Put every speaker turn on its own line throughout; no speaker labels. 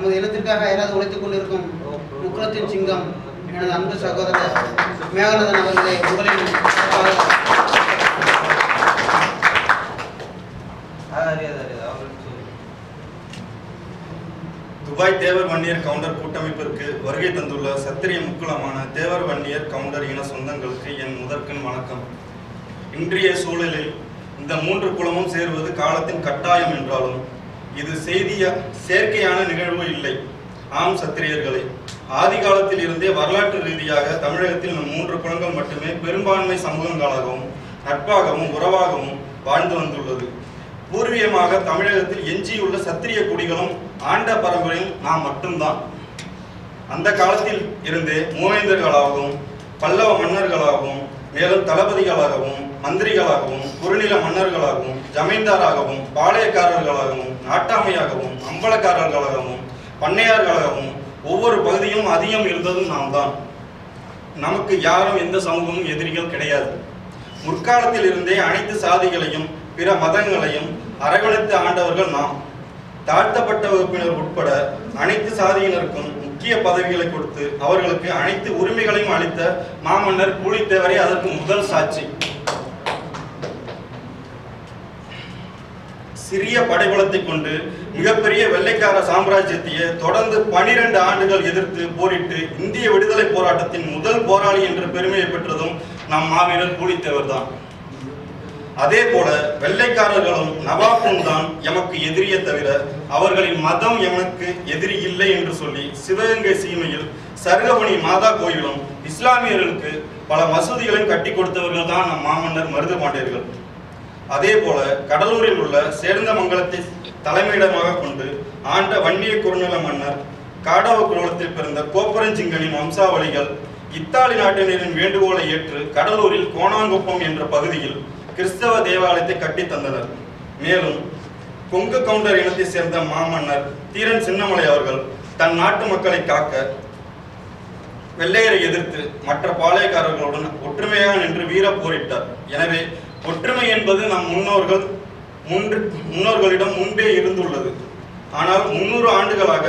நமது இனத்திற்காக யாராவது உழைத்துக் கொண்டிருக்கும் முக்குலத்தின் சிங்கம் எனது அன்பு சகோதரர் மேகநாதன் அவர்களை உங்களின்
துபாய் தேவர் வன்னியர் கவுண்டர் கூட்டமைப்பிற்கு வருகை தந்துள்ள சத்திரிய முக்குலமான தேவர் வன்னியர் கவுண்டர் இன சொந்தங்களுக்கு என் முதற்கண் வணக்கம். இன்றைய சூழலில் இந்த 3 குலமும் சேருவது காலத்தின் கட்டாயம் என்றாலும் இது செயற்கையான நிகழ்வு இல்லை. ஆம் சத்திரியர்களே, ஆதி காலத்தில் இருந்தே வரலாற்று ரீதியாக தமிழகத்தில் 3 குலங்கள் மட்டுமே பெரும்பான்மை சமூகங்களாகவும் நட்பாகவும் உறவாகவும் வாழ்ந்து வந்துள்ளது. பூர்வீகமாக தமிழகத்தில் எஞ்சியுள்ள சத்திரிய குடிகளும் ஆண்ட பரம்பரையும் நாம் மட்டும்தான். அந்த காலத்தில் இருந்தே மூவேந்தர்களாகவும் பல்லவ மன்னர்களாகவும் மேலும் தளபதிகளாகவும் மந்திரிகளாகவும் குறுநில மன்னர்களாகவும் ஜமீன்தாராகவும் பாளையக்காரர்களாகவும் நாட்டாமையாகவும் அம்பலக்காரர்களாகவும் பண்ணையார்களாகவும் ஒவ்வொரு பகுதியும் அதிகம் இருந்ததும் நாம் தான். நமக்கு யாரும் எந்த சமூகமும் எதிரிகள் கிடையாது. முற்காலத்தில் இருந்தே அனைத்து சாதிகளையும் பிற மதங்களையும் அரவணைத்து ஆண்டவர்கள் நாம். தாழ்த்தப்பட்ட வகுப்பினர் உட்பட அனைத்து சாதியினருக்கும் முக்கிய பதவிகளை கொடுத்து அவர்களுக்கு அனைத்து உரிமைகளையும் அளித்த மாமன்னர் பூலித்தேவரே அதற்கு முதல் சாட்சி. சிறிய படைபலத்தை கொண்டு மிகப்பெரிய வெள்ளைக்கார சாம்ராஜ்யத்தையே தொடர்ந்து 12 ஆண்டுகள் எதிர்த்து போரிட்டு இந்திய விடுதலை போராட்டத்தின் முதல் போராளி என்ற பெருமையை பெற்றதும் நம் மாவீரர் பூலித்தேவர் தான். அதே போல வெள்ளைக்காரர்களும் நவாப்பும் தான் எமக்கு எதிரியே தவிர அவர்களின் மதம் எமக்கு எதிரி இல்லை என்று சொல்லி சிவகங்கை சீமையில் சருகமணி மாதா கோயிலும் இஸ்லாமியர்களுக்கு பல மசூதிகளையும் கட்டி கொடுத்தவர்கள் தான் நம் மாமன்னர் மருது பாண்டியர்கள். அதே போல கடலூரில் உள்ள சேர்ந்தமங்கலத்தை தலைமையிடமாக கொண்டு ஆண்ட வன்னிய குறுநில மன்னர் காடவ குலத்தில் பிறந்த கோப்பரஞ்சிங்கனின் வம்சாவளிகள் இத்தாலி நாட்டினரின் வேண்டுகோளை ஏற்று கடலூரில் கோணாங்குப்பம் என்ற பகுதியில் கிறிஸ்தவ தேவாலயத்தை கட்டி தந்தனர். மேலும் கொங்கு கவுண்டர் இனத்தை சேர்ந்த மாமன்னர் தீரன் சின்னமலை அவர்கள் தன் நாட்டு மக்களை காக்க வெள்ளையரை எதிர்த்து மற்ற பாளையக்காரர்களுடன் ஒற்றுமையாக நின்று வீர போரிட்டார். எனவே ஒற்றுமை என்பது நம் முன்னோர்களிடம் முன்பே இருந்துள்ளது. ஆனால் 300 ஆண்டுகளாக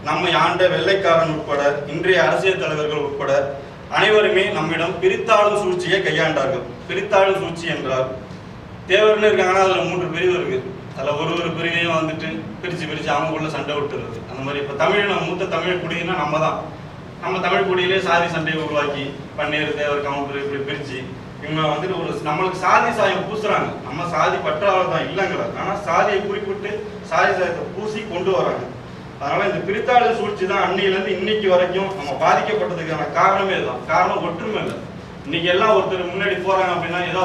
நம்மை ஆண்ட வெள்ளைக்காரன் உட்பட இன்றைய அரசியல் தலைவர்கள் உட்பட அனைவருமே நம்மிடம் பிரித்தாளும் சூழ்ச்சியை கையாண்டார்கள். பிரித்தாளும் சூழ்ச்சி என்றால் தேவர்னு இருக்காங்கன்னா அதில் 3 பிரிவு இருக்கு. அதில் ஒரு பிரிவையும் வந்துட்டு பிரித்து அவங்களுக்குள்ள சண்டை விட்டுறது. அந்த மாதிரி இப்போ மூத்த தமிழ் குடினா நம்ம தமிழ் குடியிலே சாதி சண்டையை உருவாக்கி பன்னீர் தேவர் கவுண்டர் இப்படி பிரித்து இவங்க வந்துட்டு நம்மளுக்கு சாதி சாயம் பூசுறாங்க. நம்ம சாதி பற்றாளர் தான் இல்லைங்களா, ஆனால் சாதியை குறிப்பிட்டு சாதி சாயத்தை பூசி கொண்டு வராங்க. அதனால இந்த பிரித்தாளும் சூழ்ச்சி தான் அன்னையிலேருந்து இன்னைக்கு வரைக்கும் நம்ம பாதிக்கப்பட்டதுக்கான காரணமே தான். காரணம் ஒற்றுமை இல்லை. இன்னைக்கு எல்லாம் ஒருத்தர் முன்னாடி போறாங்க அப்படின்னா ஏதோ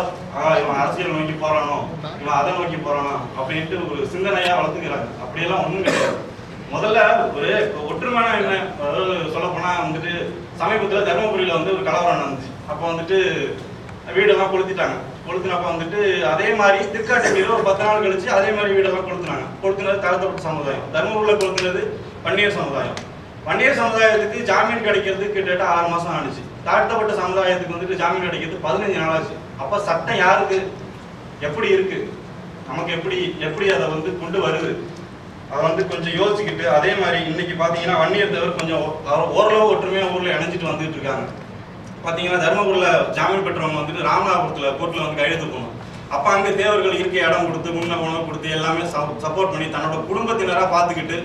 இவன் அரசியல் நோக்கி போறானோ இவன் அதை நோக்கி போறானோ அப்படின்ட்டு ஒரு சிந்தனையா வளர்த்துக்கிறாங்க. அப்படியெல்லாம் ஒன்றும் கிடையாது. முதல்ல ஒரு ஒற்றுமைனா என்ன, அதாவது சொல்ல போனா வந்துட்டு சமீபத்தில் தருமபுரியில ஒரு கலவரம் நடந்துச்சு. அப்போ வந்துட்டு வீடெல்லாம் கொளுத்திட்டாங்க. கொளுத்தினப்ப வந்துட்டு அதே மாதிரி திருக்காட்டுப்பள்ளியில் ஒரு 10 நாள் கழிச்சு அதே மாதிரி வீடெல்லாம் கொளுத்துனாங்க. கொளுத்துனது தாழ்த்தப்பட்ட சமுதாயம். தர்மபுரியில் கொளுத்துனது வன்னியர் சமுதாயம். வன்னியர் சமுதாயத்துக்கு ஜாமீன் கிடைக்கிறதுக்கு கிட்டத்தட்ட 6 மாசம் ஆனிச்சு. தாழ்த்தப்பட்ட சமுதாயத்துக்கு ஜாமீன் கிடைக்கிறது 15 நாள் ஆச்சு. அப்ப சட்டம் யாருக்கு எப்படி இருக்கு, நமக்கு எப்படி அதை கொண்டு வருது, அதை கொஞ்சம் யோசிச்சுக்கிட்டு அதே மாதிரி இன்னைக்கு பாத்தீங்கன்னா வன்னியர் தேவர் கொஞ்சம் ஓரளவு ஒற்றுமையா ஊர்ல இணைஞ்சிட்டு வந்துட்டு இருக்காங்க. பார்த்தீங்கன்னா தர்மபுரியில் ஜாமீன் பெற்றவங்க ராமநாதபுரத்தில் கோர்ட்டில் கையெழுத்து போகணும். அப்போ அங்கே தேவர்கள் இருக்க இடம் கொடுத்து முன்ன உணவு கொடுத்து எல்லாமே சப்போர்ட் பண்ணி தன்னோட குடும்பத்தினராக பார்த்துக்கிட்டு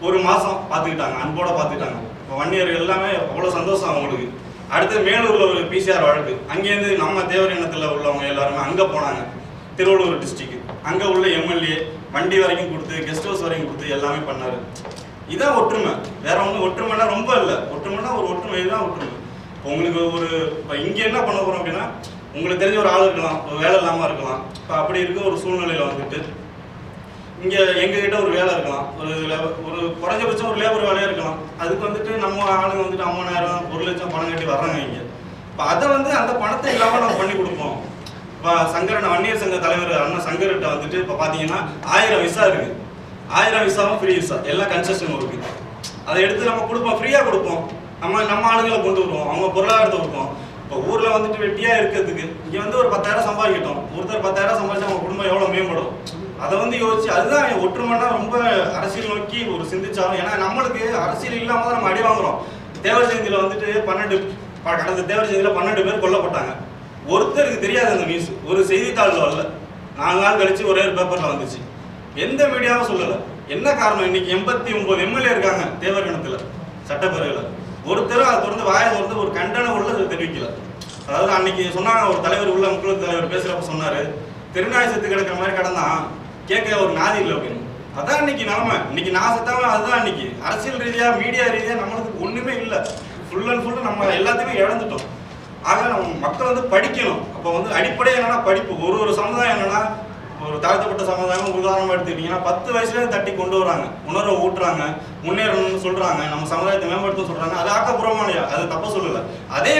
1 மாதம் பார்த்துக்கிட்டாங்க, அன்போட பார்த்துக்கிட்டாங்க. இப்போ வன்னியர்கள் எல்லாமே அவ்வளோ சந்தோஷம் அவங்களுக்கு. அடுத்து மேலூரில் ஒரு பிசிஆர் வழக்கு, அங்கேருந்து நம்ம தேவர் இனத்தில் உள்ளவங்க எல்லாருமே அங்கே போனாங்க. திருவள்ளூர் டிஸ்ட்ரிக்ட் அங்கே உள்ள எம்எல்ஏ வண்டி வரைக்கும் கொடுத்து கெஸ்ட் ஹவுஸ் வரைக்கும் கொடுத்து எல்லாமே பண்ணார். இதான் ஒற்றுமை. வேற ஒன்றும் ஒற்றுமைனா ரொம்ப இல்லை. ஒற்றுமைனா ஒரு ஒற்றுமை தான் ஒற்றுமை. உங்களுக்கு இப்போ இங்கே என்ன பண்ண போகிறோம் அப்படின்னா, உங்களுக்கு தெரிஞ்ச ஒரு ஆள் இருக்கலாம், ஒரு வேலை இல்லாமல் இருக்கலாம். இப்போ அப்படி இருக்க ஒரு சூழ்நிலையில் இங்கே எங்ககிட்ட ஒரு வேலை இருக்கலாம், ஒரு குறைஞ்சபட்சம் ஒரு லேபர் வேலையாக இருக்கலாம். அதுக்கு நம்ம ஆளுங்க 50,000 1 லட்சம் பணம் கட்டி வர்றாங்க இங்கே. இப்போ அதை அந்த பணத்தை இல்லாமல் நம்ம பண்ணி கொடுப்போம். இப்போ சங்கரன் வன்னியர் சங்க தலைவர் அண்ணன் சங்கர்கிட்ட இப்போ பார்த்தீங்கன்னா 1000 விசா இருக்குது. 1000 விசாவும் ஃப்ரீ விசா, எல்லாம் கன்செஷன் இருக்குது. அதை எடுத்து நம்ம கொடுப்போம், ஃப்ரீயாக கொடுப்போம். நம்ம ஆளுங்களை கொண்டு வருவோம், அவங்க பொருளாதாரத்தை கொடுப்போம். இப்போ ஊரில் வெட்டியாக இருக்கிறதுக்கு இங்கே ஒரு 10,000 சம்பாதிக்கட்டும். ஒருத்தர் 10,000 சம்பாதிச்சா அவங்க குடும்பம் எவ்வளோ மேம்படும். அதை வந்து யோசிச்சு அதுதான் ஒற்றுமைன்னா ரொம்ப அரசியல் நோக்கி ஒரு சிந்திச்சாலும். ஏன்னா நம்மளுக்கு அரசியல் இல்லாமல் தான் நம்ம அடி வாங்குறோம். தேவர் ஜெயந்தியில் வந்துட்டு கடந்த தேவர் ஜெயந்தியில் 12 பேர் கொல்லப்பட்டாங்க. ஒருத்தருக்கு தெரியாது அந்த நியூஸ், ஒரு செய்தித்தாளில் வரல. 4 நாள் கழிச்சு ஒரே ஒரு பேப்பரில் வந்துச்சு. எந்த மீடியாவும் சொல்லலை. என்ன காரணம்? இன்னைக்கு 89 எம்எல்ஏ இருக்காங்க தேவர் இனத்தில் சட்டப்பேரவையில். ஒருத்தரும் அதை தொடர்ந்து வாயை தொடர்ந்து ஒரு கண்டன உள்ள தெரிவிக்கல. அதாவது அன்னைக்கு சொன்னாங்க, ஒரு தலைவர் உள்ள மக்கள் தலைவர் பேசுகிறப்ப சொன்னார், திருநாய் செத்து கிடக்கிற மாதிரி கிடந்தான், கேட்க ஒரு நாதி இல்லை அப்படின்னு. அதான் இன்னைக்கு நிலைமை. இன்னைக்கு நான் செத்தாலும் அதுதான் இன்னைக்கு அரசியல் ரீதியாக மீடியா ரீதியாக நம்மளுக்கு ஒன்றுமே இல்லை. ஃபுல் அண்ட் ஃபுல்லு நம்ம எல்லாத்தையுமே இழந்துட்டோம். ஆக நம்ம மக்கள் வந்து படிக்கணும். அப்போ வந்து அடிப்படை என்னன்னா படிப்பு. ஒரு சமுதாயம் என்னன்னா, ஒரு தாழ்த்தப்பட்ட சமுதாயம் உதாரணமாக எடுத்துக்கிட்டிங்கன்னா 10 வயசுலேயே தட்டி கொண்டு வராங்க, உணர்வை ஊட்டுறாங்க, முன்னேறணும்னு சொல்கிறாங்க, நம்ம சமுதாயத்தை மேம்படுத்த சொல்கிறாங்க. அது ஆக்கப்பூர்வமானயா, அது தப்ப சொல்லலை. அதே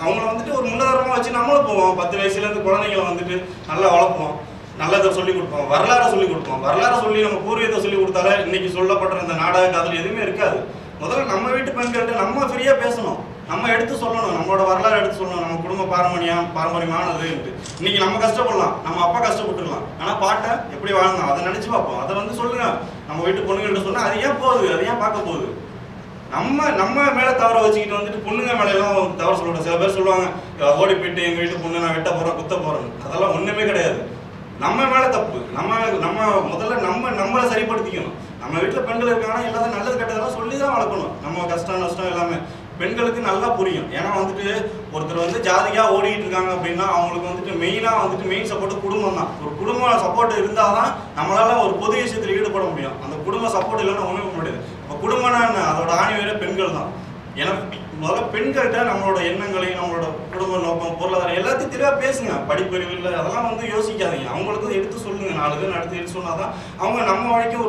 அவங்கள வந்துட்டு ஒரு முன்னுதாரணமாக வச்சு நம்மளும் போவோம். 10 வயசுலேருந்து குழந்தைங்களை வந்துட்டு நல்லா வளர்ப்போம், நல்லதை சொல்லிக் கொடுப்போம், வரலாறை சொல்லிக் கொடுப்போம். வரலாறை சொல்லி நம்ம பூர்வீகத்தை சொல்லிக் கொடுத்தாலே இன்னைக்கு சொல்லப்படுற இந்த நாடக காதல் எதுவுமே இருக்காது. முதல்ல நம்ம வீட்டு பெண்கள்கிட்ட நம்ம ஃப்ரீயாக பேசணும், நம்ம எடுத்து சொல்லணும், நம்மளோட வரலாறு எடுத்து சொல்லணும், நம்ம குடும்ப பாரம்பரியமானது. இன்னைக்கு நம்ம கஷ்டப்படலாம், நம்ம அப்பா கஷ்டப்பட்டுருக்கலாம், ஆனால் பாட்டை எப்படி வாழ்ந்தோம் அதை நினச்சி பார்ப்போம். அதை வந்து சொல்லுங்க நம்ம வீட்டு பொண்ணுங்கள்ட்ட சொன்னால் அது ஏன் போகுது, அது ஏன் பார்க்க போகுது? நம்ம மேலே தவற வச்சுக்கிட்டு வந்துட்டு பொண்ணுங்க மேலையெல்லாம் தவற சொல்லுவோம். சில பேர் சொல்லுவாங்க, ஓடி போயிட்டு எங்கள் வீட்டு பொண்ணு நான் வெட்ட போகிறேன், குத்த போகிறேன்னு. அதெல்லாம் ஒன்றுமே கிடையாது. நம்ம மேலே தப்பு. நம்ம முதல்ல நம்மளை சரிப்படுத்திக்கணும். நம்ம வீட்டில் பெண்கள் இருக்காங்கன்னா எல்லாத்தையும் நல்லது கெட்டதெல்லாம் சொல்லி தான் வளர்க்கணும். நம்ம கஷ்டம் நஷ்டம் எல்லாமே பெண்களுக்கு நல்லா புரியும். ஏன்னா வந்துட்டு ஒருத்தர் வந்து ஜாதியாக ஓடிட்டு இருக்காங்க அப்படின்னா அவங்களுக்கு வந்துட்டு மெயின் சப்போர்ட் குடும்பம் தான். ஒரு குடும்ப சப்போர்ட் இருந்தால் தான் நம்மளால ஒரு பொது விஷயத்தில் ஈடுபட முடியும். அந்த குடும்ப சப்போர்ட் இல்லைன்னா ஒன்றும் முடியாது. இப்போ குடும்பம்னா என்ன, அதோட ஆணி வேற பெண்கள் தான். ஏன்னா முதல்ல பெண்கள்கிட்ட நம்மளோட எண்ணங்களையும் நம்மளோட குடும்ப நோக்கம் பொருளாதாரம் எல்லாத்தையும் தெளிவாக பேசுங்க. படிப்பறிவு இல்லை அதெல்லாம் வந்து யோசிக்காதீங்க. அவங்களுக்கு எடுத்து சொல்லுங்க. 4 பேர் எடுத்து சொன்னால் தான் அவங்க நம்ம வரைக்கும்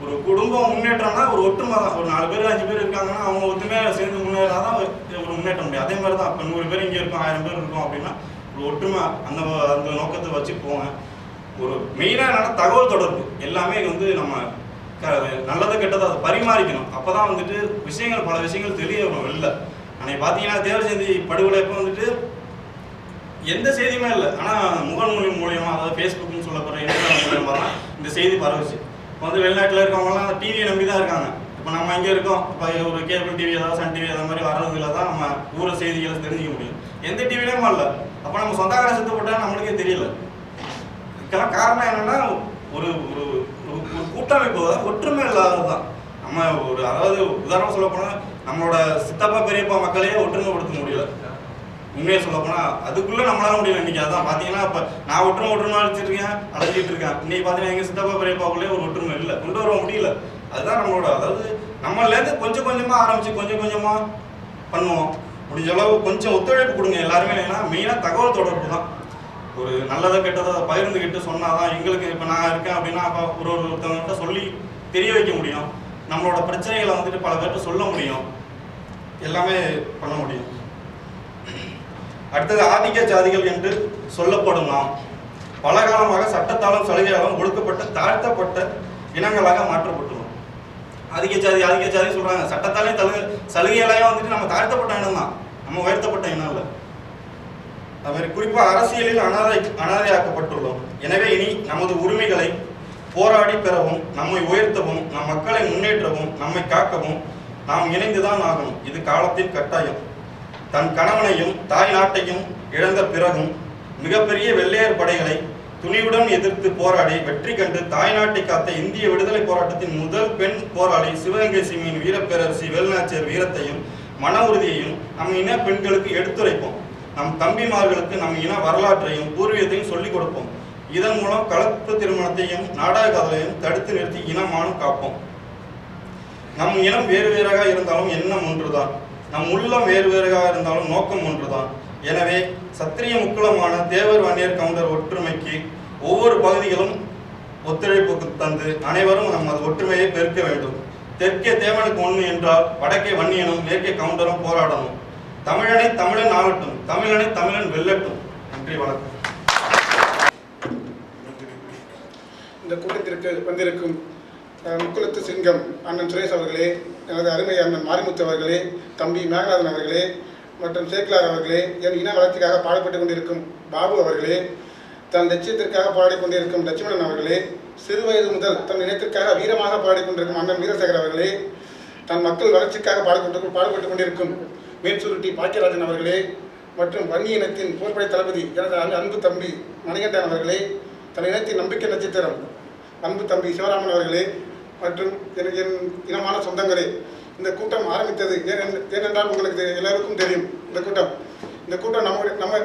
ஒரு குடும்பம் முன்னேற்றம்னா ஒரு ஒற்றுமை தான். ஒரு 4 பேர் 5 பேர் இருக்காங்கன்னா அவங்க ஒற்றுமையாக சேர்ந்து முன்னேறாதான் ஒரு முன்னேற்ற முடியும். அதே மாதிரி தான் இப்போ 100 பேர் இங்கே இருக்கும், 1000 பேர் இருக்கும் அப்படின்னா ஒரு ஒற்றுமை அந்த நோக்கத்தை வச்சு போங்க. ஒரு மெயினான தகவல் தொடர்பு எல்லாமே வந்து நம்ம நல்லதை கெட்டதை அதை பரிமாறிக்கணும். அப்போதான் வந்துட்டு பல விஷயங்கள் தெரிய வரும் வெளில. அன்னைக்கு பார்த்தீங்கன்னா தேவர் ஜெயந்தி படுகொலை எப்போ வந்துட்டு எந்த செய்தியுமே இல்லை, ஆனால் முகநூலி மூலியமா, அதாவது ஃபேஸ்புக்னு சொல்லப்படுற இன்ஸ்டாகிராம் மூலியமாக தான் இந்த செய்தி பரவுச்சு. இப்போ வந்து வெளிநாட்டில் இருக்கவங்கலாம் அந்த டிவியை நம்பி தான் இருக்காங்க. இப்போ நம்ம இங்கே இருக்கோம், இப்போ ஒரு கேபிள் டிவி ஏதாவது சன் டிவி அந்த மாதிரி வர்றதுல தான் நம்ம ஊர செய்திகளை தெரிஞ்சுக்க முடியும். எந்த டிவிலையும் வரல. அப்போ நம்ம சொந்தக்கார செத்து போட்டால் நம்மளுக்கே தெரியல. இதுக்கெல்லாம் காரணம் என்னன்னா ஒரு கூட்டமைப்பு ஒற்றுமை இல்லாதது தான். நம்ம அதாவது உதாரணம் சொல்ல போனால் நம்மளோட சித்தப்பா பெரியப்பா மக்களையே ஒற்றுமைப்படுத்த முடியல. உண்மையை சொல்ல போனால் அதுக்குள்ளே நம்மளால முடியல. இன்னைக்கு அதான் பார்த்தீங்கன்னா இப்போ நான் ஒற்றுமை அழைச்சிட்டு இருக்கேன். இன்னைக்கு பார்த்தீங்கன்னா எங்கள் சித்தப்பா பெரியப்பாக்குள்ளேயே ஒரு ஒற்றுமை இல்லை, கொண்டு வர முடியல. அதுதான் நம்மளோட, அதாவது நம்மளேருந்து கொஞ்சம் கொஞ்சமாக ஆரம்பித்து கொஞ்சம் கொஞ்சமாக பண்ணுவோம். முடிஞ்ச அளவு கொஞ்சம் ஒத்துழைப்பு கொடுங்க எல்லாருமே. ஏன்னா மெயினாக தகவல் தொடர்பு தான். ஒரு நல்லதை கெட்டதை பகிர்ந்துக்கிட்டு சொன்னாதான் எங்களுக்கு இப்போ நான் இருக்கேன் அப்படின்னா அப்போ ஒருத்தவங்கள்ட்ட சொல்லி தெரிய வைக்க முடியும். நம்மளோட பிரச்சனைகளை வந்துட்டு பல பேர்கிட்ட சொல்ல முடியும், எல்லாமே பண்ண முடியும். அடுத்தது ஆதிக்க ஜாதிகள் என்று சொல்லப்படும் நாம் பல காலமாக சட்டத்தாலும் சலுகையாலும் ஒடுக்கப்பட்ட தாழ்த்தப்பட்ட இனங்களாக மாற்றப்பட்டுள்ளோம். ஆதிக்க ஜாதி சொல்றாங்க. சட்டத்தாலே சலுகைகளையும் வந்துட்டு நம்ம தாழ்த்தப்பட்ட இனம் தான், நம்ம உயர்த்தப்பட்ட இனம் இல்லை. அது மாதிரி குறிப்பாக அரசியலில் அனாதையாக்கப்பட்டுள்ளோம். எனவே இனி நமது உரிமைகளை போராடி பெறவும், நம்மை உயர்த்தவும், நம் மக்களை முன்னேற்றவும், நம்மை காக்கவும் நாம் இணைந்துதான் ஆகணும். இது காலத்தின் கட்டாயம். தன் கணவனையும் தாய் நாட்டையும் இழந்த பிறகும் மிகப்பெரிய வெள்ளையர் படைகளை துணிவுடன் எதிர்த்து போராடி வெற்றி கண்டு தாய் நாட்டை காத்த இந்திய விடுதலை போராட்டத்தின் முதல் பெண் போராளி சிவகங்கை சீமையின் வீரப்பேரரசி வேலுநாச்சியார் வீரத்தையும் மன உறுதியையும் நம் இன பெண்களுக்கு எடுத்துரைப்போம். நம் தம்பிமார்களுக்கு நம் இன வரலாற்றையும் பூர்வீகத்தையும் சொல்லிக் கொடுப்போம். இதன் மூலம் கலப்பு திருமணத்தையும் நாடக காதலையும் தடுத்து நிறுத்தி இனமானம் காப்போம். நம் இனம் வேறு வேறாக இருந்தாலும் எண்ணம் ஒன்றுதான், நம் உள்ளம் வேறு வேறாக இருந்தாலும் நோக்கம் ஒன்றுதான். எனவே சத்திரிய முக்குளமான தேவர் வன்னியர் கவுண்டர் ஒற்றுமைக்கு ஒவ்வொரு பகுதிகளும் ஒத்துழைப்புக்கு தந்து அனைவரும் நமது ஒற்றுமையை பெருக்க வேண்டும். தெற்கே தேவனுக்கு ஒன்று என்றால் வடக்கே வன்னியனும் மேற்கே கவுண்டரும் போராடணும். தமிழனை தமிழன் ஆகட்டும், தமிழனை தமிழன் வெல்லட்டும். நன்றி, வணக்கம்.
இந்த கூட்டத்திற்கு வந்திருக்கும் முக்குளத்து சிங்கம் அண்ணன் சுரேஷ் அவர்களே, எனது அருமை அண்ணன் மாரிமுத்து அவர்களே, தம்பி மேகநாதன் அவர்களே மற்றும் சேக்லார் அவர்களே, என் இன வளர்ச்சிக்காக பாடுபட்டு கொண்டிருக்கும் பாபு அவர்களே, தன் லட்சியத்திற்காக பாடிக்கொண்டிருக்கும் லட்சுமணன் அவர்களே, சிறுவயது முதல் தன் இனத்திற்காக வீரமாக பாடிக்கொண்டிருக்கும் அண்ணன் வீரசேகர் அவர்களே, தன் மக்கள் வளர்ச்சிக்காக பாடுபட்டு கொண்டிருக்கும் மேற்சுருட்டி பாக்கியராஜன் அவர்களே, மற்றும் வன்னி இனத்தின் போர்படை தளபதி எனது அன்பு தம்பி மணிகண்டன் அவர்களே, தன் இனத்தின் நம்பிக்கை நட்சத்திரம் அன்பு தம்பி சிவராமன் அவர்களே, மற்றும் என் இனமான சொந்தங்களே, இந்த கூட்டம் ஆரம்பித்தது ஏனென்றால் உங்களுக்கு எல்லாருக்கும் தெரியும். இந்த கூட்டம்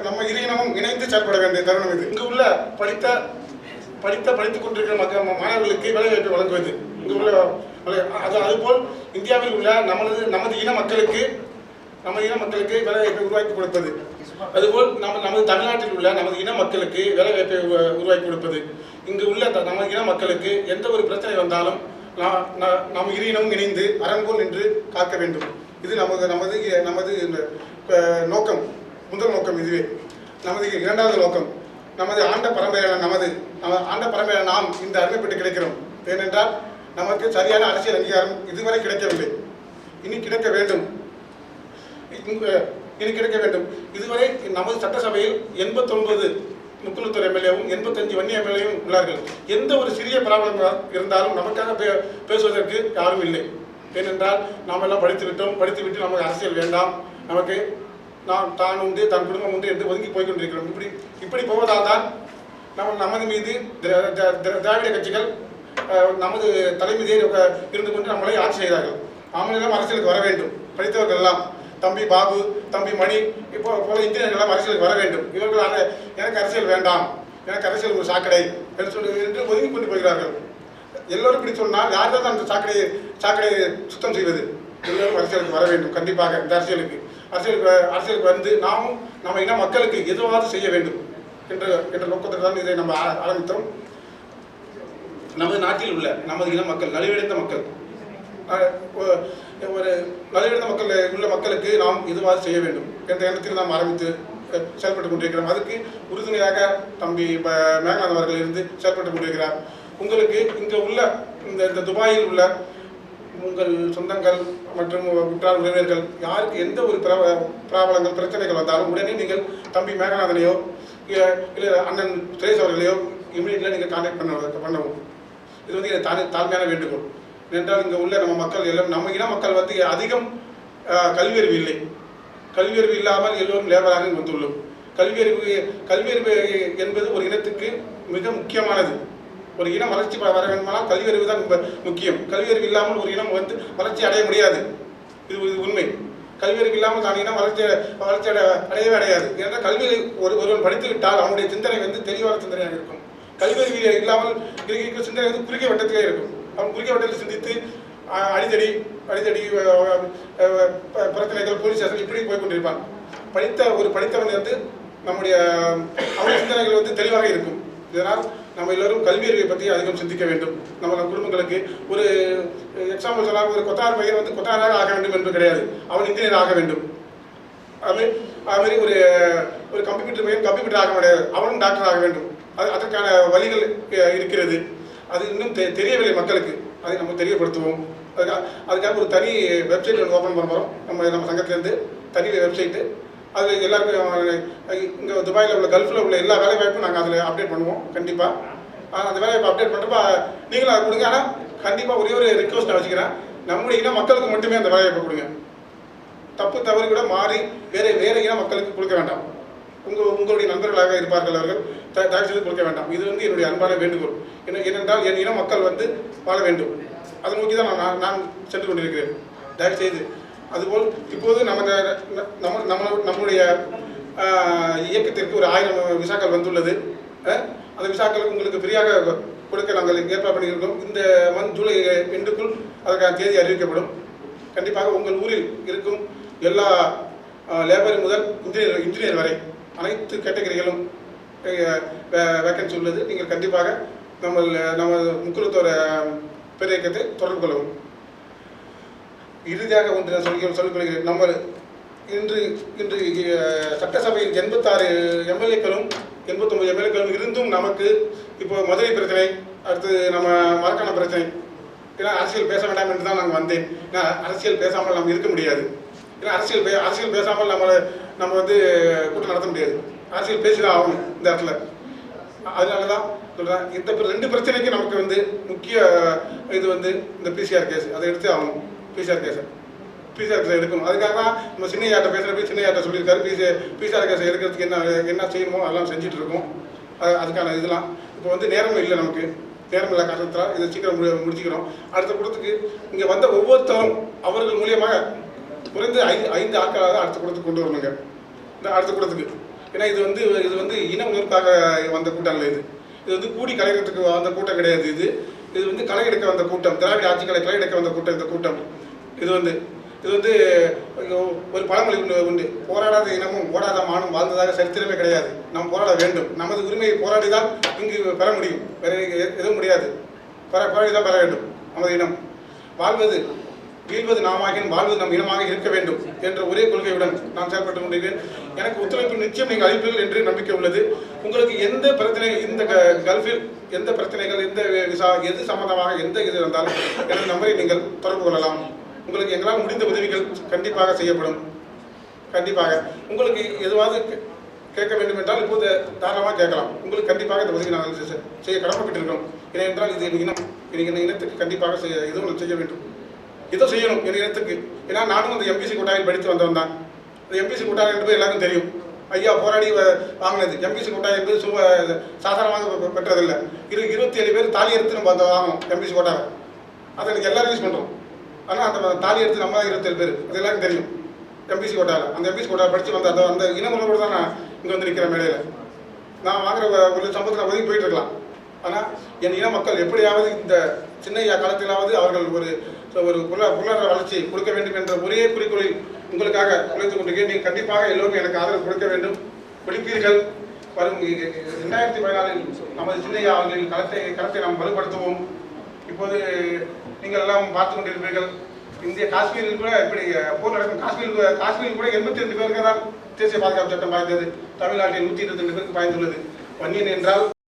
நம்ம இரு இனமும் இணைந்து செயல்பட வேண்டிய தருணம் இது. இங்கு உள்ள படித்துக் கொண்டிருக்கிற மாணவர்களுக்கு வேலைவாய்ப்பை வழங்குவது, இங்கு உள்ள அதுபோல் இந்தியாவில் உள்ள நமது இன மக்களுக்கு வேலைவாய்ப்பை உருவாக்கி கொடுப்பது, அதுபோல் நமது தமிழ்நாட்டில் உள்ள நமது இன மக்களுக்கு வேலைவாய்ப்பை உருவாக்கி கொடுப்பது. இங்கு உள்ள நமது இன மக்களுக்கு எந்த ஒரு பிரச்சனை வந்தாலும் நாம் இரு இனமும் இணைந்து அரண் நின்று காக்க வேண்டும். இது நமது நோக்கம். முதல் நோக்கம் இதுவே. நமது இரண்டாவது நோக்கம், நமது ஆண்ட பரம்பரையான நாம் இந்த அருமைப்பட்டு கிடைக்கிறோம். ஏனென்றால் நமக்கு சரியான அரசியல் அங்கீகாரம் இதுவரை கிடைக்கவில்லை. இனி கிடைக்க வேண்டும். இதுவரை நமது சட்டசபையில் 89 முக்குளத்தூர் எம்எல்ஏவும் 85 வன்னி எம்எல்ஏவும் உள்ளார்கள். எந்த ஒரு சிறிய ப்ராப்ளம் இருந்தாலும் நமக்காக பேசுவதற்கு யாரும் இல்லை. ஏனென்றால் நாம் எல்லாம் படித்துவிட்டு நமக்கு அரசியல் வேண்டாம், நமக்கு தான் உண்டு தன் குடும்பம் உண்டு என்று ஒதுங்கி போய்கொண்டிருக்கிறோம். இப்படி போவதால் தான் நமது மீது திராவிட கட்சிகள் நமது தலைமீதே இருந்து கொண்டு நம்மளை ஆட்சி செய்கிறார்கள். நாமெல்லாம் அரசியலுக்கு வர வேண்டும். படித்தவர்கள் எல்லாம் தம்பி பாபு, தம்பி மணி போல இந்தியர்கள் அரசியலுக்கு வர வேண்டும். இவர்கள் எனக்கு அரசியல் வேண்டாம், எனக்கு அரசியல் ஒரு சாக்கடை என்று ஒதுங்கி கொண்டு போகிறார்கள். எல்லோரும் இப்படி சொன்னால் யார் தான் அந்த சாக்கடையை சுத்தம் செய்வது? எல்லோரும் அரசியலுக்கு வர வேண்டும். கண்டிப்பாக இந்த அரசியலுக்கு வந்து நம்ம இன மக்களுக்கு எதுவாவது செய்ய வேண்டும் என்ற நோக்கத்தில் தான் இதை நம்ம ஆரம்பித்தோம். நமது நாட்டில் உள்ள நமது இன மக்கள், நலிவடைந்த மக்கள், ஒரு நலிவடைந்த உள்ள மக்களுக்கு நாம் எதுவாவது செய்ய வேண்டும் என்ற எண்ணத்தில் நாம் ஆரம்பித்து செயல்பட்டு கொண்டிருக்கிறோம். அதுக்கு உறுதுணையாக தம்பி மேகநாதன் அவர்கள் இருந்து செயல்பட்டு கொண்டிருக்கிறார். உங்களுக்கு இங்கே உள்ள இந்த துபாயில் உள்ள உங்கள் சொந்தங்கள் மற்றும் உற்றார் உறவினர்கள் யாருக்கு எந்த ஒரு பிராபலங்கள் பிரச்சனைகள் வந்தாலும் உடனே நீங்கள் தம்பி மேகநாதனையோ இல்லை அண்ணன் சுரேஷ் அவர்களையோ இமீடியட்டாக நீங்கள் கான்டாக்ட் பண்ணவும். இது வந்து தாழ்மையான வேண்டுகோள். ஏனென்றால் இங்கே உள்ள நம்ம மக்கள் எல்லாம் நம்ம இன மக்கள் வந்து அதிகம் கல்வியறிவு இல்லை. கல்வியறிவு இல்லாமல் எல்லோரும் லேபராக வந்துள்ளோம். கல்வியறிவு என்பது ஒரு இனத்துக்கு மிக முக்கியமானது. ஒரு இனம் வளர்ச்சி வர வேண்டுமானால் கல்வியறிவு தான் முக்கியம். கல்வியறிவு இல்லாமல் ஒரு இனம் வந்து வளர்ச்சி அடைய முடியாது. இது உண்மை. கல்வியறிவு இல்லாமல் தான் இனம் வளர்ச்சி அடையவே அடையாது. ஏன்னா கல்வியை ஒருவன் படித்து விட்டால் அவனுடைய சிந்தனை வந்து தெளிவான சிந்தனையாக இருக்கும். கல்வியறிவு இல்லாமல் இருக்கிற சிந்தனை வந்து குறுகிய வட்டத்திலே இருக்கும். அவன் குறுகிய வட்டத்தில் சிந்தித்து அடித்தடி பிரச்சனைகள், போலீஸ் ஸ்டேஷன் இப்படி போய் கொண்டிருப்பான். படித்தவன் வந்து அவனுடைய சிந்தனைகள் வந்து தெளிவாக இருக்கும். இதனால் நம்ம எல்லோரும் கல்வியறிவை பற்றி அதிகம் சிந்திக்க வேண்டும். நம்ம குடும்பங்களுக்கு ஒரு எக்ஸாம்பிள் சொன்னால் ஒரு கொத்தார் பையன் வந்து கொத்தாராக ஆக வேண்டும் என்று கிடையாது, அவன் இன்ஜினியர் ஆக வேண்டும். அதுமாதிரி ஒரு கம்ப்யூட்டர் பையன் கம்ப்யூட்டர் ஆக முடியாது, அவனும் டாக்டர் ஆக வேண்டும். அதற்கான வழிகள் இருக்கிறது. அது இன்னும் தெரியவில்லை மக்களுக்கு. அதை நம்ம தெரியப்படுத்துவோம். அதுக்காக ஒரு தனி வெப்சைட் ஒன்று ஓப்பன் பண்ண போகிறோம். நம்ம சங்கத்திலேருந்து தனி வெப்சைட்டு. அதில் எல்லாருக்கும் இங்கே துபாயில் உள்ள கல்ஃபில் உள்ள எல்லா வேலைவாய்ப்பும் நாங்கள் அதில் அப்டேட் பண்ணுவோம். கண்டிப்பாக அந்த வேலைவாய்ப்பு அப்டேட் பண்ணுறப்ப நீங்களும் அதை கொடுங்க. ஆனால் கண்டிப்பாக ஒரே ஒரு ரிக்வஸ்ட் நான் வச்சுக்கிறேன், நம்முடைய இன மக்களுக்கு மட்டுமே அந்த வேலைவாய்ப்பை கொடுங்க. தப்பு தவறு கூட மாறி வேற இன மக்களுக்கு கொடுக்க வேண்டாம். உங்களுடைய நண்பர்களாக இருப்பார்கள் அவர்கள், தயவு செய்து கொடுக்க வேண்டாம். இது வந்து என்னுடைய அன்பான வேண்டுகோள். ஏனென்றால் என் இன மக்கள் வந்து வாழ வேண்டும். அதை நோக்கி தான் நான் சென்று கொண்டிருக்கிறேன். தயவு செய்து அதுபோல் இப்போது நம்மளுடைய இயக்கத்திற்கு ஒரு 1000 விசாக்கள் வந்துள்ளது. அந்த விசாக்களுக்கு உங்களுக்கு ஃப்ரீயாக கொடுக்க நாங்கள் ஏற்பாடு பண்ணியிருக்கோம். இந்த ஜூலை 2க்குள் அதற்கான தேதி அறிவிக்கப்படும். கண்டிப்பாக உங்கள் ஊரில் இருக்கும் எல்லா லேபர் முதல் இன்ஜினியர் வரை அனைத்து கேட்டகரிகளும் வேக்கன்சி உள்ளது. நீங்கள் கண்டிப்பாக நம்ம முக்குளத்தோர் பேரியக்கத்தை தொடர்பு கொள்ளவும். இறுதியாக ஒன்று நான் சொல்லிக் கொள்கிறேன். நம்ம இன்று சட்டசபையில் 86 எம்எல்ஏக்களும் 89 எம்எல்ஏக்களும் இருந்தும் நமக்கு இப்போ மதுரை பிரச்சனை, அடுத்து நம்ம மரக்கான பிரச்சனை, ஏன்னா அரசியல் பேச வேண்டாம் என்று தான் நாங்கள் வந்தேன். ஏன்னா அரசியல் பேசாமல் நம்ம இருக்க முடியாது. ஏன்னா அரசியல் பேசாமல் நம்ம வந்து கூட்டம் நடத்த முடியாது. அரசியல் பேசி தான் ஆகணும் இந்த இடத்துல. அதனால தான் சொல்கிறேன், இந்த 2 பிரச்சனைக்கு நமக்கு வந்து முக்கிய இது வந்து இந்த பிசிஆர் கேஸ். அதை எடுத்து ஆகணும். பிசிஆர் கேஸை எடுக்கணும். அதுக்காக தான் நம்ம சின்னையாட்ட பேசுகிறப்ப சின்னையாட்ட சொல்லியிருக்காரு, பிசிஆர் கேஸை எடுக்கிறதுக்கு என்ன செய்யணுமோ அதெல்லாம் செஞ்சுட்டு இருக்கோம். அதுக்கான இதெல்லாம் இப்போ வந்து நேரமும் இல்லை, நமக்கு நேரம் இல்லை காரணத்தில் இதை சீக்கிரம் முடிச்சுக்கிறோம். அடுத்த கூட்டத்துக்கு இங்கே வந்த ஒவ்வொருத்தரும் அவர்கள் மூலியமாக குறைந்து 5 ஆட்களாக அடுத்த கூட்டத்துக்கு கொண்டு வரணுங்க. இந்த அடுத்த கூட்டத்துக்கு, ஏன்னா இது வந்து இன உணர்வுக்காக வந்த கூட்டம் இல்லை. இது வந்து கூடி கலைக்கிறதுக்கு வந்த கூட்டம் கிடையாது. இது வந்து களை எடுக்க வந்த கூட்டம், திராவிட ஆட்சிகளை களை எடுக்க வந்த கூட்டம் இந்த கூட்டம். இது வந்து ஒரு பழமொழி உண்டு, போராடாத இனமும் ஓடாத மானும் வாழ்ந்ததாக சரித்திரமே கிடையாது. நாம் போராட வேண்டும். நமது உரிமையை போராடிதான் இங்கு பெற முடியும், வேற எதுவும் முடியாது. போராடி தான் பெற வேண்டும். நமது இனம் வீழ்வது நாமாகின் வாழ்வது நம் இனமாக இருக்க வேண்டும் என்ற ஒரே கொள்கையுடன் நான் செயல்பட்டு கொண்டிருக்கிறேன். எனக்கு ஒத்துழைப்பு நிச்சயம் நீங்கள் அளிப்பீர்கள் என்று நம்பிக்கை உள்ளது. உங்களுக்கு எந்த பிரச்சனை, இந்த கல்ஃபில் எந்த பிரச்சனைகள், எந்த விசா, எது சம்பந்தமாக எந்த இது இருந்தாலும் எனது நம்பரை நீங்கள் தொடர்பு கொள்ளலாம். உங்களுக்கு எங்களால் முடிந்த உதவிகள் கண்டிப்பாக செய்யப்படும். கண்டிப்பாக உங்களுக்கு எதுவாவது கேட்க வேண்டும் என்றால் இப்போது தாராளமாக கேட்கலாம். உங்களுக்கு கண்டிப்பாக இந்த உதவி நாங்கள் செய்ய கடமைப்பட்டிருக்கிறோம். ஏனென்றால் இது இனம், இந்த இனத்துக்கு கண்டிப்பாக எதுவும் செய்ய வேண்டும், இதை செய்யணும் என் இனத்துக்கு. ஏன்னா நானும் அந்த எம்பிசி கோட்டாவில் படித்து வந்தவன் தான். அந்த எம்பிசி கோட்டா என்பது எல்லாருக்கும் தெரியும். ஐயா போராடி வாங்கினது எம்பிசி கோட்டா என்பது சாதாரணமாக பெற்றதில்லை. 27 பேர் தாலி எடுத்து நம்ம வாங்கணும் எம்பிசி கோட்டாவை. அதை எனக்கு எல்லாரும் யூஸ் பண்ணுறோம். ஆனால் அந்த தாலி எடுத்து நம்ம 27 பேர், அது எல்லாருக்கும் தெரியும். எம்பிசி கோட்டாவில், அந்த எம்பிசி கோட்டாவில் படித்து வந்த அந்த இனமுறையோடு தான் நான் இங்கே வந்து நிற்கிற மேடையில். நான் வாங்குற ஒரு சம்பளத்தில் ஒதுக்கி போயிட்டு இருக்கலாம். ஆனால் என் இன மக்கள் எப்படியாவது இந்த சின்னையா காலத்திலாவது அவர்கள் ஒரு பொருளாதார வளர்ச்சி கொடுக்க வேண்டும் என்ற ஒரே குறிக்கோளில் உங்களுக்காக உழைத்துக் கொண்டிருக்கேன். நீங்கள் கண்டிப்பாக எல்லோரும் எனக்கு ஆதரவு கொடுக்க வேண்டும், கொடுப்பீர்கள். வரும் 2014 நமது சின்னையா அவர்களின் களத்தை நாம் வலுப்படுத்துவோம். இப்போது நீங்கள் எல்லாம் பார்த்து கொண்டிருப்பீர்கள், இந்திய காஷ்மீரில் கூட இப்படி போர் நடக்கும். காஷ்மீரில் கூட 82 பேருக்கு தான் தேசிய பாதுகாப்பு சட்டம் பாய்ந்தது. தமிழ்நாட்டில் 122 பேருக்கு பாய்ந்துள்ளது. வன்னியன் என்றால்